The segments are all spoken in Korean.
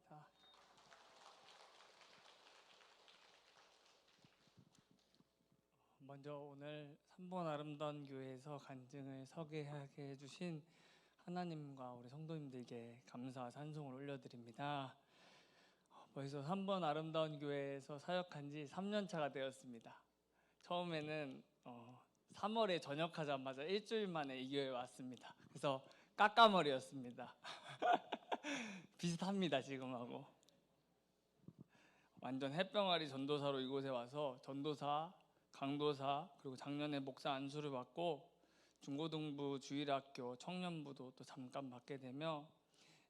자, 먼저 오늘 3번 아름다운 교회에서 간증을 소개하게 해주신 하나님과 우리 성도님들께 감사와 찬송을 올려드립니다. 벌써 3번 아름다운 교회에서 사역한 지 3년 차가 되었습니다. 처음에는 3월에 전역하자마자 일주일 만에 이 교회에 왔습니다. 그래서 까까머리였습니다. 비슷합니다 지금하고. 완전 햇병아리 전도사로 이곳에 와서 전도사, 강도사, 그리고 작년에 목사 안수를 받고 중고등부, 주일학교, 청년부도 또 잠깐 맡게 되며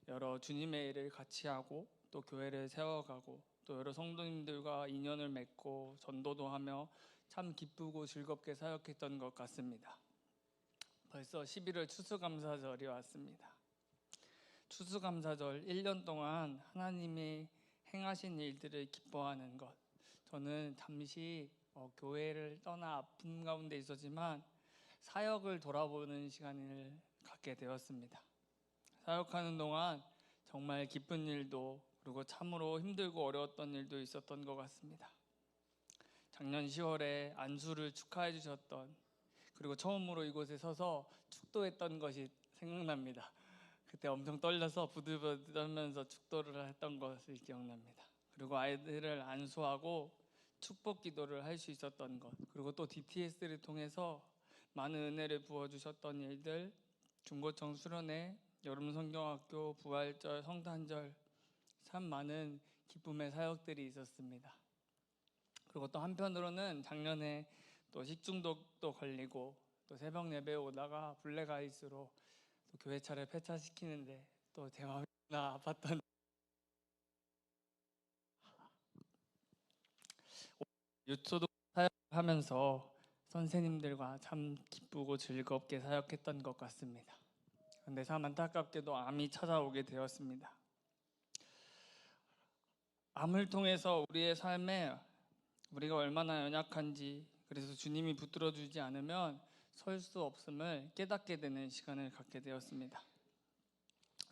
여러 주님의 일을 같이 하고 또 교회를 세워가고 또 여러 성도님들과 인연을 맺고 전도도 하며 참 기쁘고 즐겁게 사역했던 것 같습니다. 벌써 11월 추수감사절이 왔습니다. 추수감사절 1년 동안 하나님이 행하신 일들을 기뻐하는 것, 저는 잠시 교회를 떠나 아픔 가운데 있었지만 사역을 돌아보는 시간을 갖게 되었습니다. 사역하는 동안 정말 기쁜 일도 그리고 참으로 힘들고 어려웠던 일도 있었던 것 같습니다. 작년 10월에 안수를 축하해 주셨던, 그리고 처음으로 이곳에 서서 축도했던 것이 생각납니다. 그때 엄청 떨려서 부들부들 떨면서 축도를 했던 것을 기억납니다. 그리고 아이들을 안수하고 축복 기도를 할 수 있었던 것, 그리고 또 DTS를 통해서 많은 은혜를 부어주셨던 일들, 중고청 수련회, 여름 성경학교, 부활절, 성탄절, 참 많은 기쁨의 사역들이 있었습니다. 그리고 또 한편으로는 작년에 또 식중독도 걸리고 또 새벽 예배에 오다가 블랙아이스로 또 교회 차를 폐차시키는데 또 제 마음이 아팠던, 유초도 사역하면서 선생님들과 참 기쁘고 즐겁게 사역했던 것 같습니다. 그런데 참 안타깝게도 암이 찾아오게 되었습니다. 암을 통해서 우리의 삶에 우리가 얼마나 연약한지, 그래서 주님이 붙들어 주지 않으면 설 수 없음을 깨닫게 되는 시간을 갖게 되었습니다.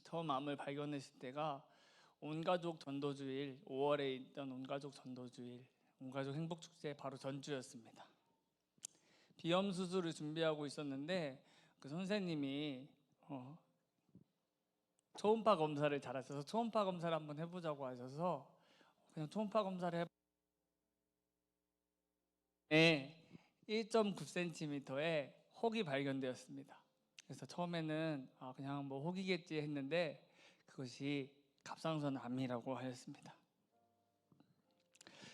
처음 암을 발견했을 때가 온가족 전도주일, 5월에 있던 온가족 전도주일, 온가족 행복축제 바로 전주였습니다. 비염 수술을 준비하고 있었는데 그 선생님이 초음파 검사를 잘하셔서 초음파 검사를 한번 해보자고 하셔서 그냥 초음파 검사를 1.9cm의 혹이 발견되었습니다. 그래서 처음에는 그냥 뭐 혹이겠지 했는데 그것이 갑상선 암이라고 하였습니다.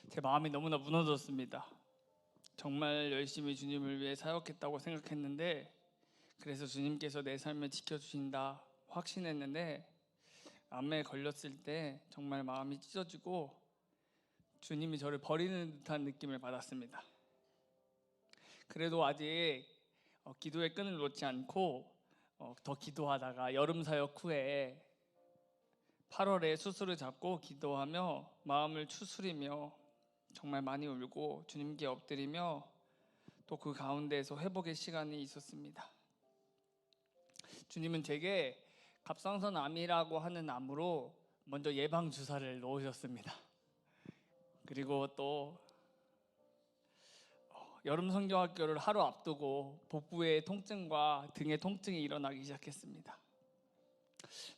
제 마음이 너무나 무너졌습니다. 정말 열심히 주님을 위해 사역했다고 생각했는데, 그래서 주님께서 내 삶을 지켜주신다 확신했는데 암에 걸렸을 때 정말 마음이 찢어지고 주님이 저를 버리는 듯한 느낌을 받았습니다. 그래도 아직 기도의 끈을 놓지 않고 더 기도하다가 여름 사역 후에 8월에 수술을 잡고 기도하며 마음을 추스리며 정말 많이 울고 주님께 엎드리며 또 그 가운데에서 회복의 시간이 있었습니다. 주님은 제게 갑상선 암이라고 하는 암으로 먼저 예방 주사를 놓으셨습니다. 그리고 또 여름 성경학교를 하루 앞두고 복부의 통증과 등의 통증이 일어나기 시작했습니다.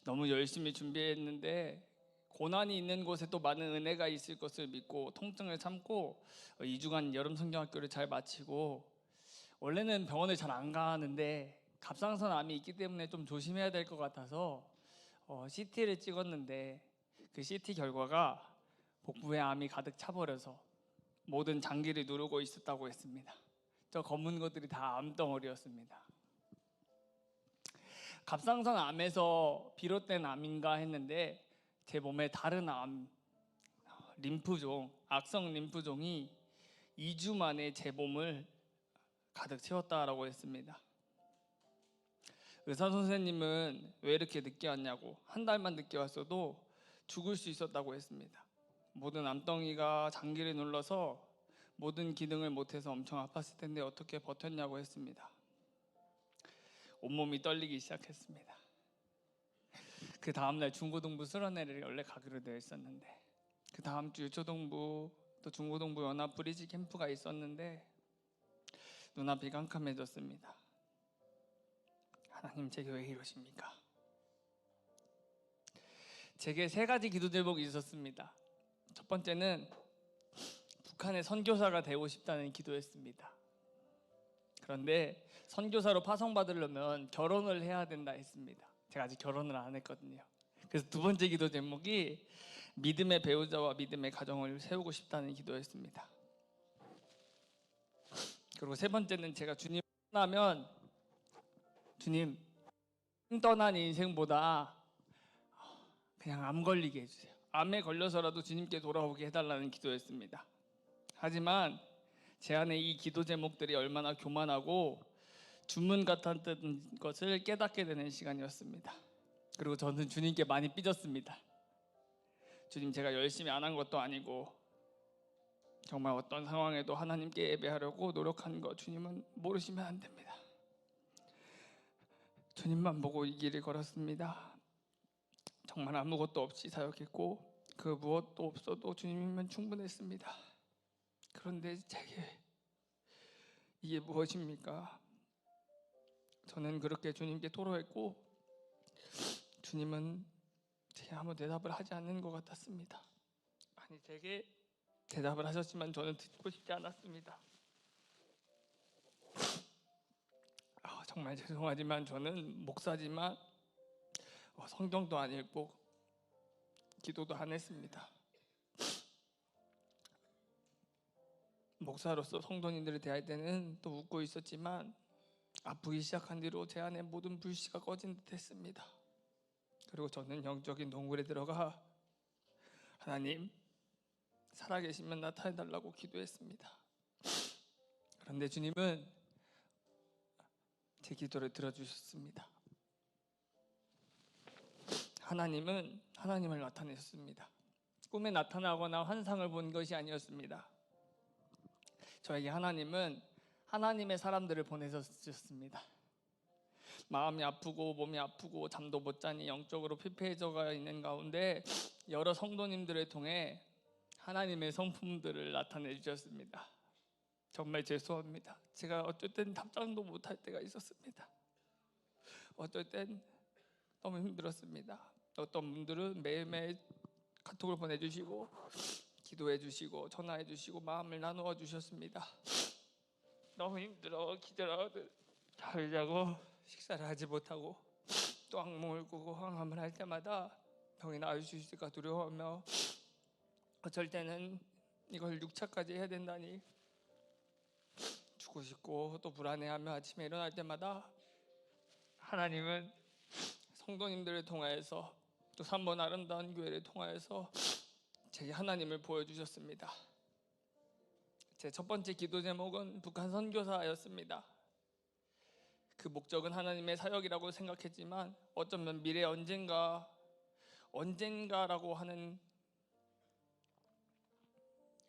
너무 열심히 준비했는데 고난이 있는 곳에 또 많은 은혜가 있을 것을 믿고 통증을 참고 2주간 여름 성경학교를 잘 마치고, 원래는 병원을 잘 안 가는데 갑상선 암이 있기 때문에 좀 조심해야 될 것 같아서 CT를 찍었는데 그 CT 결과가 복부에 암이 가득 차버려서 모든 장기를 누르고 있었다고 했습니다. 저 검은 것들이 다 암덩어리였습니다. 갑상선 암에서 비롯된 암인가 했는데 제 몸에 다른 암, 림프종, 악성 림프종이 2주 만에 제 몸을 가득 채웠다라고 했습니다. 의사 선생님은 왜 이렇게 늦게 왔냐고, 한 달만 늦게 왔어도 죽을 수 있었다고 했습니다. 모든 암덩이가 장기를 눌러서 모든 기능을 못해서 엄청 아팠을 텐데 어떻게 버텼냐고 했습니다. 온몸이 떨리기 시작했습니다. 그 다음날 중고등부 수련회를 원래 가기로 되어 있었는데, 그 다음 주 유초등부 또 중고등부 연합 브리지 캠프가 있었는데 눈앞이 깜깜해졌습니다. 하나님, 제게 왜 이러십니까? 제게 세 가지 기도 제목이 있었습니다. 첫 번째는 북한의 선교사가 되고 싶다는 기도였습니다. 그런데 선교사로 파송받으려면 결혼을 해야 된다 했습니다. 제가 아직 결혼을 안 했거든요. 그래서 두 번째 기도 제목이 믿음의 배우자와 믿음의 가정을 세우고 싶다는 기도였습니다. 그리고 세 번째는 제가 주님 떠나면, 주님 떠난 인생보다 그냥 암 걸리게 해주세요. 암에 걸려서라도 주님께 돌아오게 해달라는 기도였습니다. 하지만 제 안에 이 기도 제목들이 얼마나 교만하고 주문 같았던 것을 깨닫게 되는 시간이었습니다. 그리고 저는 주님께 많이 삐졌습니다. 주님, 제가 열심히 안 한 것도 아니고 정말 어떤 상황에도 하나님께 예배하려고 노력한 거 주님은 모르시면 안 됩니다. 주님만 보고 이 길을 걸었습니다. 정말 아무것도 없이 사역했고 그 무엇도 없어도 주님이면 충분했습니다. 그런데 제게 이게 무엇입니까? 저는 그렇게 주님께 토로했고 주님은 제게 아무 대답을 하지 않는 것 같았습니다. 아니, 제게 대답을 하셨지만 저는 듣고 싶지 않았습니다. 정말 죄송하지만 저는 목사지만 성경도 안 읽고 기도도 안 했습니다. 목사로서 성도님들을 대할 때는 또 웃고 있었지만 아프기 시작한 뒤로 제 안에 모든 불씨가 꺼진 듯 했습니다. 그리고 저는 영적인 동굴에 들어가 하나님, 살아계시면 나타내달라고 기도했습니다. 그런데 주님은 제 기도를 들어주셨습니다. 하나님은 하나님을 나타내셨습니다. 꿈에 나타나거나 환상을 본 것이 아니었습니다. 저에게 하나님은 하나님의 사람들을 보내셨습니다. 마음이 아프고 몸이 아프고 잠도 못 자니 영적으로 피폐해져가 있는 가운데 여러 성도님들을 통해 하나님의 성품들을 나타내 주셨습니다. 정말 죄송합니다. 제가 어쩔 땐 답장도 못할 때가 있었습니다. 어쩔 땐 너무 힘들었습니다. 어떤 분들은 매일매일 카톡을 보내주시고 기도해 주시고 전화해 주시고 마음을 나누어 주셨습니다. 너무 힘들어, 기절하거든. 잠을 자고 식사를 하지 못하고 또 악몽을 꾸고 항암을 할 때마다 병이 나을 수 있을까 두려워하며 어쩔 때는 이걸 6차까지 해야 된다니 죽고 싶고 또 불안해하며 아침에 일어날 때마다 하나님은 성도님들을 통하여서 또 3번 아름다운 교회를 통하여서 제게 하나님을 보여주셨습니다. 제 첫 번째 기도 제목은 북한 선교사였습니다. 그 목적은 하나님의 사역이라고 생각했지만 어쩌면 미래 언젠가라고 하는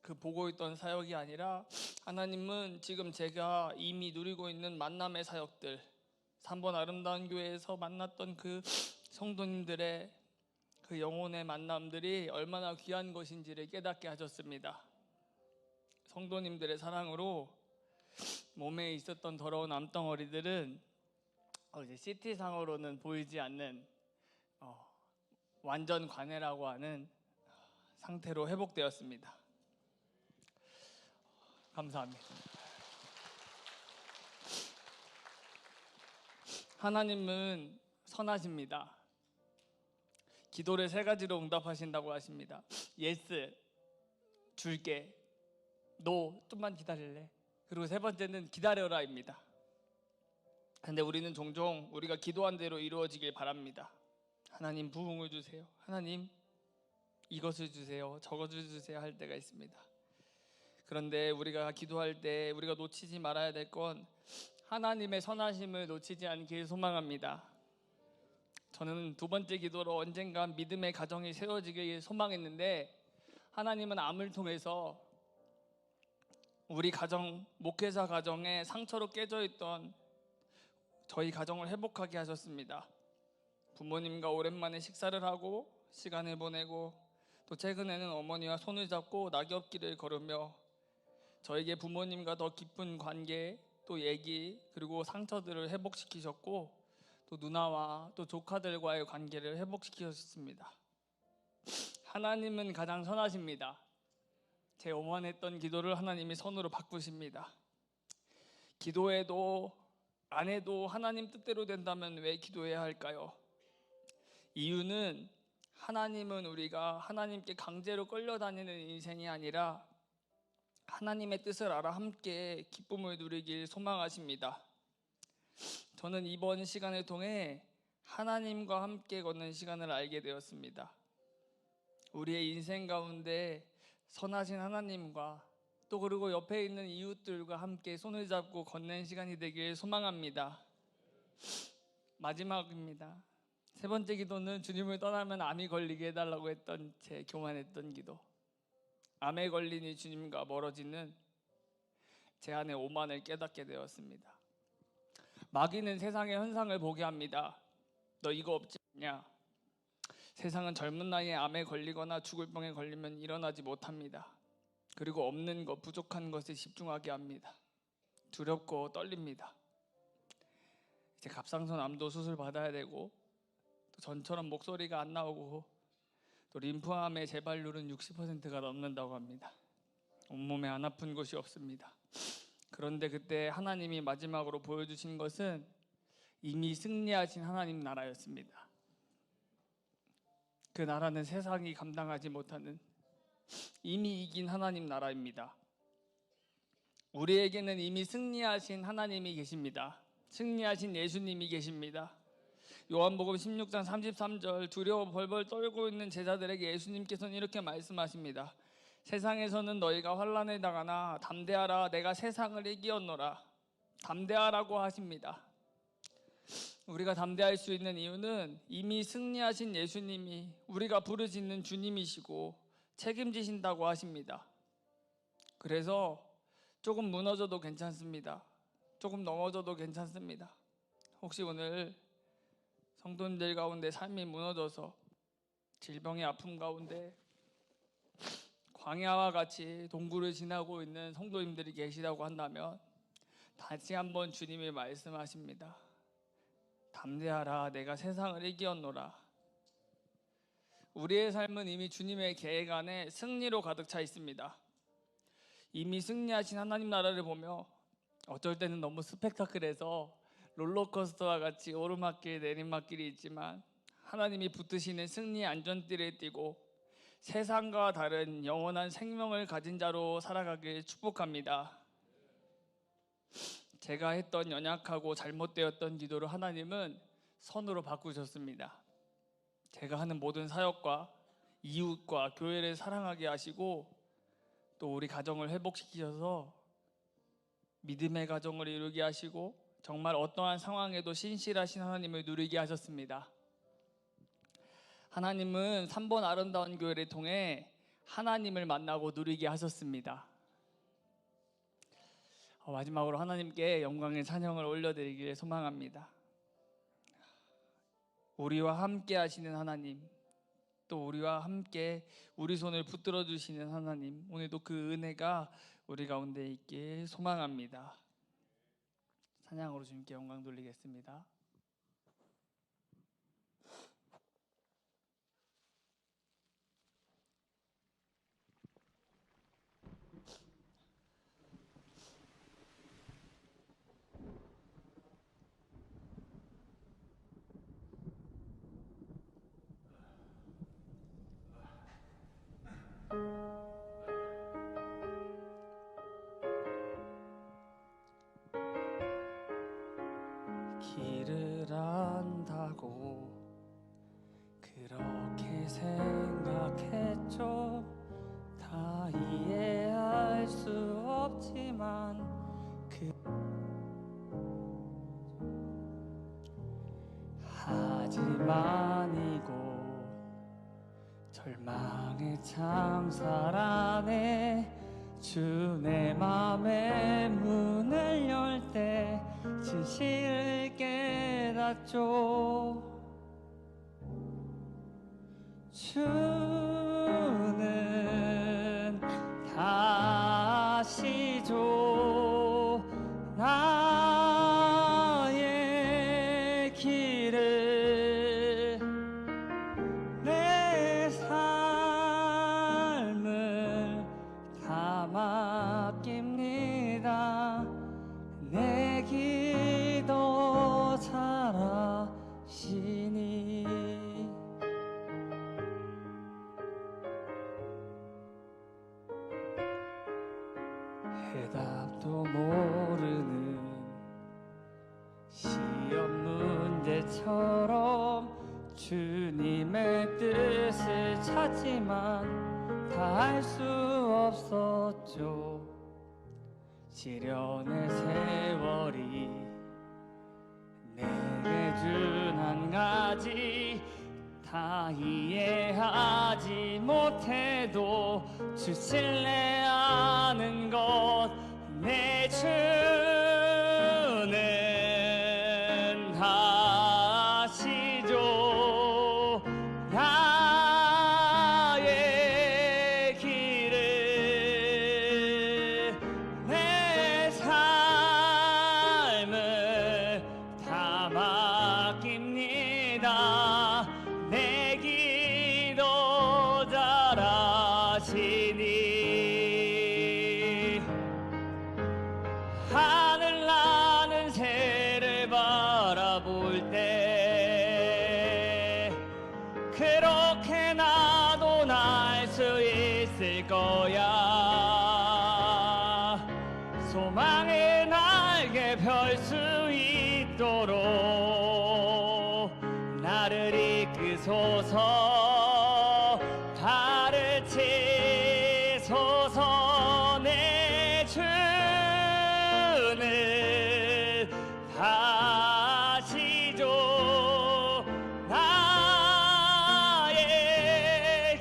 그 보고 있던 사역이 아니라 하나님은 지금 제가 이미 누리고 있는 만남의 사역들, 3번 아름다운 교회에서 만났던 그 성도님들의 그 영혼의 만남들이 얼마나 귀한 것인지를 깨닫게 하셨습니다. 성도님들의 사랑으로 몸에 있었던 더러운 암덩어리들은 이제 CT상으로는 보이지 않는 완전 관해라고 하는 상태로 회복되었습니다. 감사합니다. 하나님은 선하십니다. 기도를 세 가지로 응답하신다고 하십니다. 예스, 줄게. 노, 좀만 기다릴래. 그리고 세 번째는 기다려라입니다. 근데 우리는 종종 우리가 기도한 대로 이루어지길 바랍니다. 하나님 부흥을 주세요. 하나님 이것을 주세요. 저것을 주세요 할 때가 있습니다. 그런데 우리가 기도할 때 우리가 놓치지 말아야 될 건 하나님의 선하심을 놓치지 않길 소망합니다. 저는 두 번째 기도로 언젠가 믿음의 가정이 세워지길 소망했는데 하나님은 암을 통해서 우리 가정, 목회자 가정에 상처로 깨져 있던 저희 가정을 회복하게 하셨습니다. 부모님과 오랜만에 식사를 하고 시간을 보내고, 또 최근에는 어머니와 손을 잡고 낙엽길을 걸으며 저에게 부모님과 더 깊은 관계, 또 얘기, 그리고 상처들을 회복시키셨고, 또 누나와 또 조카들과의 관계를 회복시키셨습니다. 하나님은 가장 선하십니다. 제 오만했던 기도를 하나님이 선으로 바꾸십니다. 기도해도 안 해도 하나님 뜻대로 된다면 왜 기도해야 할까요? 이유는 하나님은 우리가 하나님께 강제로 끌려다니는 인생이 아니라 하나님의 뜻을 알아 함께 기쁨을 누리길 소망하십니다. 저는 이번 시간을 통해 하나님과 함께 걷는 시간을 알게 되었습니다. 우리의 인생 가운데 선하신 하나님과 또 그리고 옆에 있는 이웃들과 함께 손을 잡고 걷는 시간이 되길 소망합니다. 마지막입니다. 세 번째 기도는 주님을 떠나면 암이 걸리게 해달라고 했던 제 교만했던 기도. 암에 걸리니 주님과 멀어지는 제 안의 오만을 깨닫게 되었습니다. 마귀는 세상의 현상을 보게 합니다. 너 이거 없지 않냐? 세상은 젊은 나이에 암에 걸리거나 죽을 병에 걸리면 일어나지 못합니다. 그리고 없는 것, 부족한 것에 집중하게 합니다. 두렵고 떨립니다. 이제 갑상선 암도 수술 받아야 되고, 또 전처럼 목소리가 안 나오고, 또 림프암의 재발률은 60%가 넘는다고 합니다. 온몸에 안 아픈 곳이 없습니다. 그런데 그때 하나님이 마지막으로 보여주신 것은 이미 승리하신 하나님 나라였습니다. 그 나라는 세상이 감당하지 못하는 이미 이긴 하나님 나라입니다. 우리에게는 이미 승리하신 하나님이 계십니다. 승리하신 예수님이 계십니다. 요한복음 16장 33절, 두려워 벌벌 떨고 있는 제자들에게 예수님께서는 이렇게 말씀하십니다. 세상에서는 너희가 환난을 당하나 담대하라, 내가 세상을 이기었노라. 담대하라고 하십니다. 우리가 담대할 수 있는 이유는 이미 승리하신 예수님이 우리가 부르짖는 주님이시고 책임지신다고 하십니다. 그래서 조금 무너져도 괜찮습니다. 조금 넘어져도 괜찮습니다. 혹시 오늘 성도님들 가운데 삶이 무너져서 질병의 아픔 가운데 광야와 같이 동굴을 지나고 있는 성도님들이 계시다고 한다면 다시 한번 주님이 말씀하십니다. 담대하라, 내가 세상을 이기었노라. 우리의 삶은 이미 주님의 계획 안에 승리로 가득 차 있습니다. 이미 승리하신 하나님 나라를 보며 어쩔 때는 너무 스펙타클해서 롤러코스터와 같이 오르막길 내리막길이 있지만 하나님이 붙드시는 승리의 안전띠를 띠고 세상과 다른 영원한 생명을 가진 자로 살아가길 축복합니다. 제가 했던 연약하고 잘못되었던 기도를 하나님은 선으로 바꾸셨습니다. 제가 하는 모든 사역과 이웃과 교회를 사랑하게 하시고 또 우리 가정을 회복시키셔서 믿음의 가정을 이루게 하시고 정말 어떠한 상황에도 신실하신 하나님을 누리게 하셨습니다. 하나님은 3번 아름다운 교회를 통해 하나님을 만나고 누리게 하셨습니다. 마지막으로 하나님께 영광의 찬양을 올려드리길 소망합니다. 우리와 함께 하시는 하나님, 또 우리와 함께 우리 손을 붙들어 주시는 하나님, 오늘도 그 은혜가 우리 가운데 있길 소망합니다. 찬양으로 주님께 영광 돌리겠습니다. 길을 안다고 그렇게 생각했죠. 다 이해할 수 없지만 하지만 이곳 절망의 창살 안에 주 내 맘의 문을 열 때 진실을 깨닫죠. 주는 다시 줘 나의 길을 내 삶을 다 맡깁니다. 내 기도 잘하시니 해답도 모르는 시험 문제처럼 주님의 뜻을 찾지만 다 알 수 없었죠. 시련의 세월이 내게 준 한 가지 다 이해하지 못해도 주실래 아는 것 내 주는 다시 줘 나의 길을 내 삶을 다 맡깁니다. 내 기도 잘하시니 하늘 나는 새를 바라볼 때 그렇게 나도 날 수 있을 거야. 소망의 날개 펼 수 있도록 나를 이끄소서 가르치소서. 내 주는 다시 줘 나의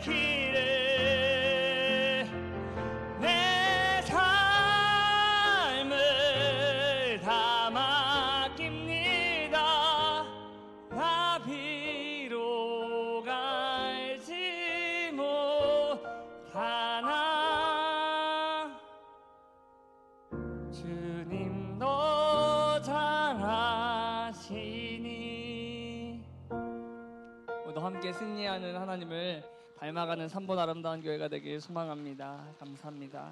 길을 내 삶을 다 맡깁니다. 나 비록 알지 못하나 주님 너 잘하시니. 오늘 함께 승리하는 하나님을 닮아가는 3번 아름다운 교회가 되길 소망합니다. 감사합니다.